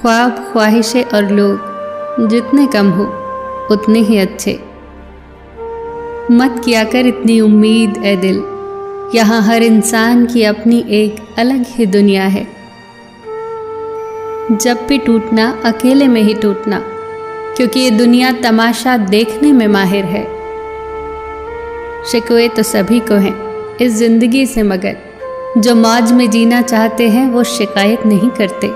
ख्वाब, ख्वाहिशें और लोग जितने कम हो उतने ही अच्छे। मत किया कर इतनी उम्मीद ए दिल, यहाँ हर इंसान की अपनी एक अलग ही दुनिया है। जब भी टूटना अकेले में ही टूटना, क्योंकि ये दुनिया तमाशा देखने में माहिर है। शिकवे तो सभी को हैं इस जिंदगी से, मगर जो मौज में जीना चाहते हैं वो शिकायत नहीं करते।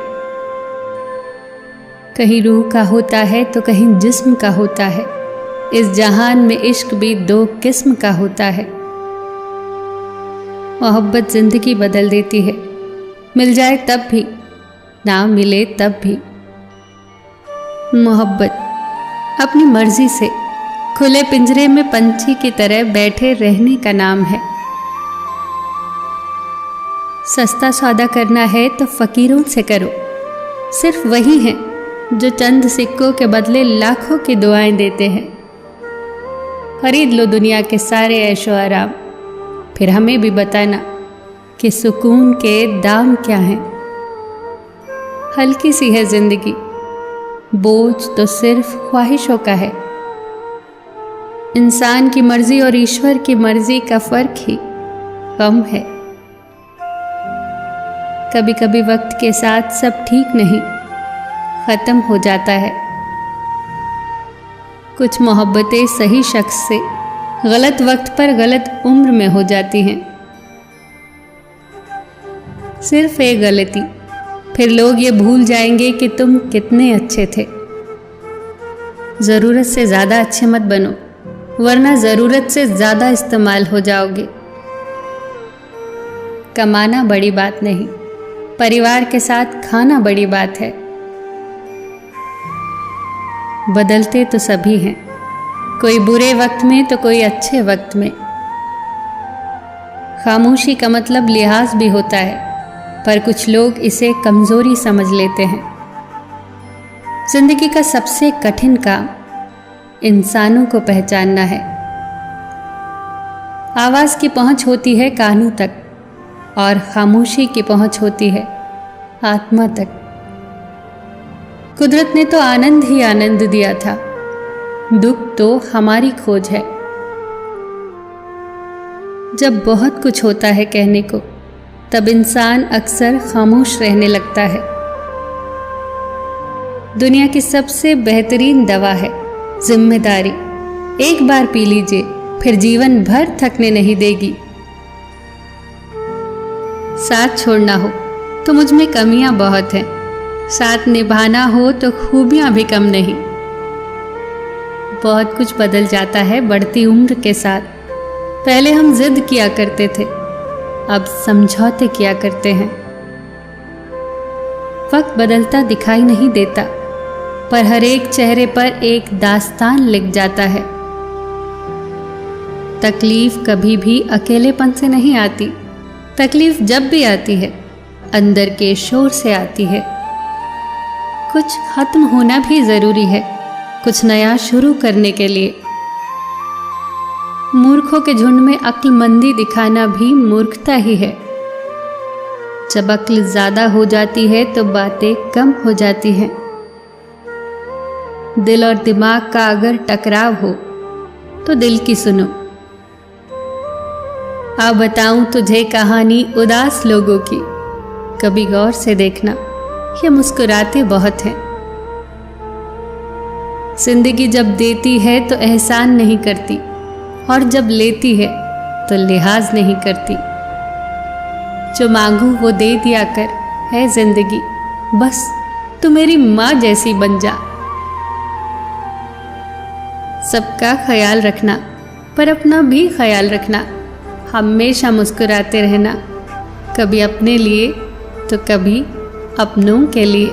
कहीं रूह का होता है तो कहीं जिस्म का होता है। इस जहान में इश्क भी दो किस्म का होता है। मोहब्बत जिंदगी बदल देती है, मिल जाए तब भी, ना मिले तब भी। मोहब्बत अपनी मर्जी से खुले पिंजरे में पंछी की तरह बैठे रहने का नाम है। सस्ता सौदा करना है तो फकीरों से करो, सिर्फ वही हैं जो चंद सिक्कों के बदले लाखों की दुआएं देते हैं। खरीद लो दुनिया के सारे ऐशो आराम, फिर हमें भी बताना कि सुकून के दाम क्या हैं। हल्की सी है जिंदगी, बोझ तो सिर्फ ख्वाहिशों का है। इंसान की मर्जी और ईश्वर की मर्जी का फर्क ही कम है। कभी कभी वक्त के साथ सब ठीक नहीं, खत्म हो जाता है। कुछ मोहब्बतें सही शख्स से गलत वक्त पर गलत उम्र में हो जाती हैं। सिर्फ एक गलती, फिर लोग ये भूल जाएंगे कि तुम कितने अच्छे थे। ज़रूरत से ज़्यादा अच्छे मत बनो, वरना ज़रूरत से ज़्यादा इस्तेमाल हो जाओगे। कमाना बड़ी बात नहीं, परिवार के साथ खाना बड़ी बात है। बदलते तो सभी हैं, कोई बुरे वक्त में तो कोई अच्छे वक्त में। खामोशी का मतलब लिहाज भी होता है, पर कुछ लोग इसे कमजोरी समझ लेते हैं। जिंदगी का सबसे कठिन काम इंसानों को पहचानना है। आवाज की पहुंच होती है कानों तक, और खामोशी की पहुंच होती है आत्मा तक। कुदरत ने तो आनंद ही आनंद दिया था, दुख तो हमारी खोज है। जब बहुत कुछ होता है कहने को, तब इंसान अक्सर खामोश रहने लगता है। दुनिया की सबसे बेहतरीन दवा है जिम्मेदारी। एक बार पी लीजिए, फिर जीवन भर थकने नहीं देगी। साथ छोड़ना हो तो मुझ में कमियां बहुत हैं, साथ निभाना हो तो खूबियां भी कम नहीं। बहुत कुछ बदल जाता है बढ़ती उम्र के साथ। पहले हम जिद किया करते थे, अब समझौते किया करते हैं। वक्त बदलता दिखाई नहीं देता, पर हर एक चेहरे पर एक दास्तान लिख जाता है। तकलीफ कभी भी अकेलेपन से नहीं आती। तकलीफ जब भी आती है, अंदर के शोर से आती है। कुछ खत्म होना भी जरूरी है, कुछ नया शुरू करने के लिए। मूर्खों के झुंड में अक्लमंदी दिखाना भी मूर्खता ही है। जब अक्ल ज्यादा हो जाती है तो बातें कम हो जाती हैं। दिल और दिमाग का अगर टकराव हो तो दिल की सुनो। अब बताऊं तुझे कहानी उदास लोगों की, कभी गौर से देखना, ये मुस्कुराते बहुत हैं। जिंदगी जब देती है तो एहसान नहीं करती, और जब लेती है तो लिहाज नहीं करती। जो मांगू वो दे दिया कर है जिंदगी, बस तू मेरी माँ जैसी बन जा। सबका ख्याल रखना, पर अपना भी ख्याल रखना। हमेशा मुस्कुराते रहना, कभी अपने लिए तो कभी अपनों के लिए।